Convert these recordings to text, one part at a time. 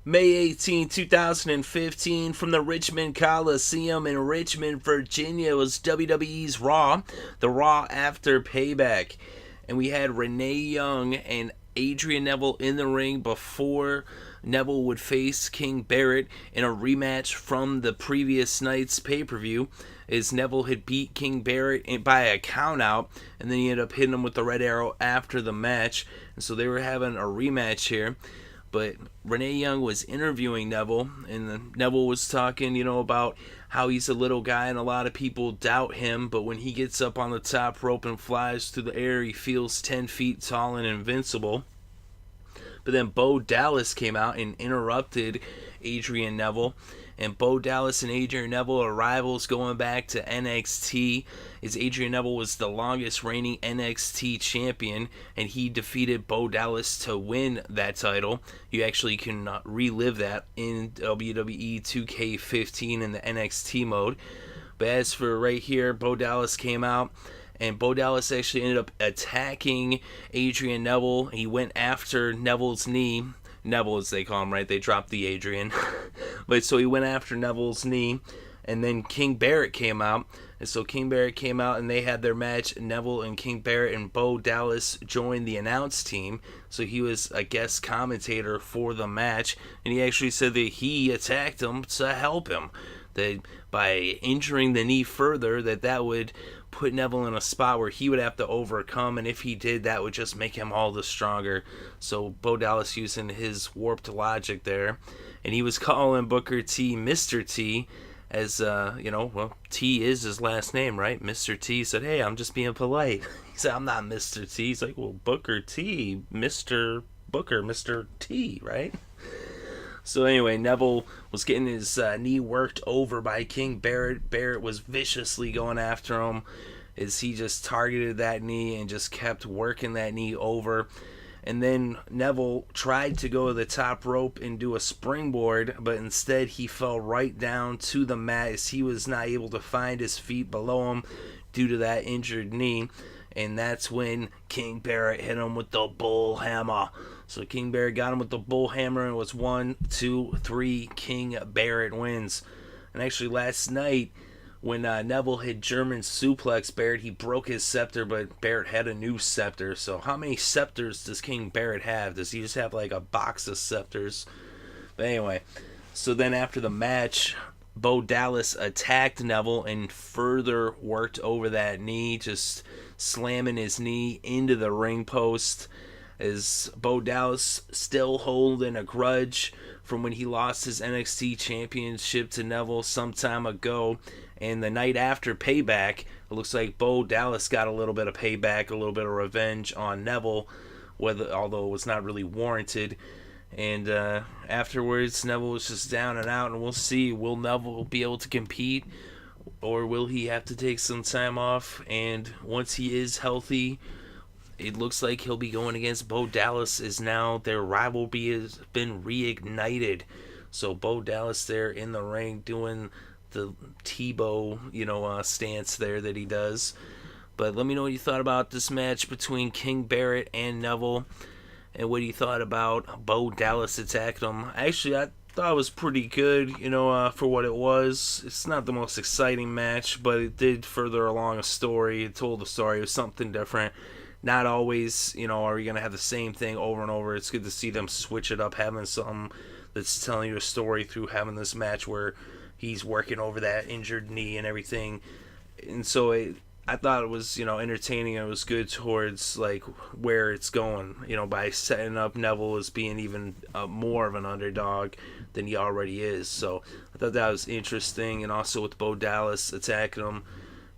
May 18, 2015, from the Richmond Coliseum in Richmond, Virginia, was WWE's Raw, the Raw after Payback. And we had Renee Young and Adrian Neville in the ring before Neville would face King Barrett in a rematch from the previous night's pay-per-view, as Neville had beat King Barrett by a countout, and then he ended up hitting him with the red arrow after the match. And so they were having a rematch here. But Renee Young was interviewing Neville, and Neville was talking, about how he's a little guy and a lot of people doubt him, but when he gets up on the top rope and flies through the air, he feels 10 feet tall and invincible. But then Bo Dallas came out and interrupted Adrian Neville. And Bo Dallas and Adrian Neville are rivals going back to NXT, as Adrian Neville was the longest reigning NXT champion, and he defeated Bo Dallas to win that title. You actually can relive that in WWE 2K15 in the NXT mode. But as for right here, Bo Dallas came out, and Bo Dallas actually ended up attacking Adrian Neville. He went after Neville's knee. Neville, as they call him, right? They dropped the Adrian. But so he went after Neville's knee, and then King Barrett came out. And so King Barrett came out, and they had their match. Neville and King Barrett and Bo Dallas joined the announce team. So he was a guest commentator for the match, and he actually said that he attacked him to help him. That by injuring the knee further, that would put Neville in a spot where he would have to overcome, and if he did, that would just make him all the stronger. So Bo Dallas using his warped logic there, and he was calling Booker T Mr. T, as T is his last name, right? Mr. T said, "Hey, I'm just being polite." He said, "I'm not Mr. T." He's like, "Well, Booker T, Mr. Booker, Mr. T, right?" So anyway, Neville was getting his knee worked over by King Barrett. Barrett was viciously going after him as he just targeted that knee and just kept working that knee over. And then Neville tried to go to the top rope and do a springboard, but instead he fell right down to the mat as he was not able to find his feet below him due to that injured knee. And that's when King Barrett hit him with the bull hammer. So King Barrett got him with the bull hammer, and it was 1, 2, 3. King Barrett wins. And actually last night, when Neville had German suplex Barrett, he broke his scepter, but Barrett had a new scepter. So how many scepters does King Barrett have? Does he just have like a box of scepters? But anyway, so then after the match, Bo Dallas attacked Neville and further worked over that knee, just slamming his knee into the ring post, as Bo Dallas still holding a grudge from when he lost his NXT championship to Neville some time ago. And the night after Payback, it looks like Bo Dallas got a little bit of payback, a little bit of revenge on Neville, although it was not really warranted. And afterwards, Neville was just down and out, and we'll see, will Neville be able to compete, or will he have to take some time off? And once he is healthy, it looks like he'll be going against Bo Dallas, as now their rivalry has been reignited. So Bo Dallas there in the ring doing the Tebow, stance there that he does. But let me know what you thought about this match between King Barrett and Neville, and what you thought about Bo Dallas attacking him. Actually, I thought it was pretty good, for what it was. It's not the most exciting match, but it did further along a story. It told the story. It was something different. Not always, are you going to have the same thing over and over. It's good to see them switch it up, having something that's telling you a story through having this match where he's working over that injured knee and everything. And so I thought it was, entertaining. It was good towards, like, where it's going, by setting up Neville as being even more of an underdog than he already is. So I thought that was interesting. And also with Bo Dallas attacking him,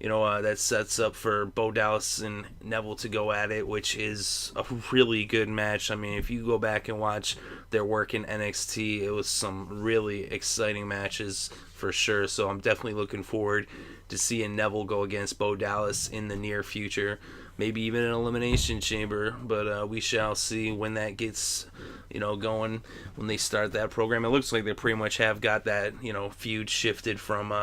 that sets up for Bo Dallas and Neville to go at it, which is a really good match. I mean, if you go back and watch their work in NXT, it was some really exciting matches for sure. So I'm definitely looking forward to seeing Neville go against Bo Dallas in the near future. Maybe even an Elimination Chamber, but we shall see when that gets, going, when they start that program. It looks like they pretty much have got that, feud shifted from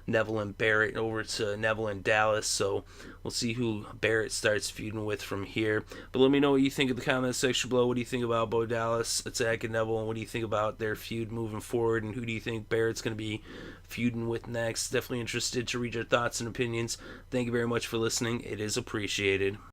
Neville and Barrett over to Neville and Dallas, so We'll see who Barrett starts feuding with from here. But let me know what you think in the comment section below. What do you think about Bo Dallas attacking Neville, and what do you think about their feud moving forward, and who do you think Barrett's going to be feuding with next? Definitely interested to read your thoughts and opinions. Thank you very much for listening. It is appreciated.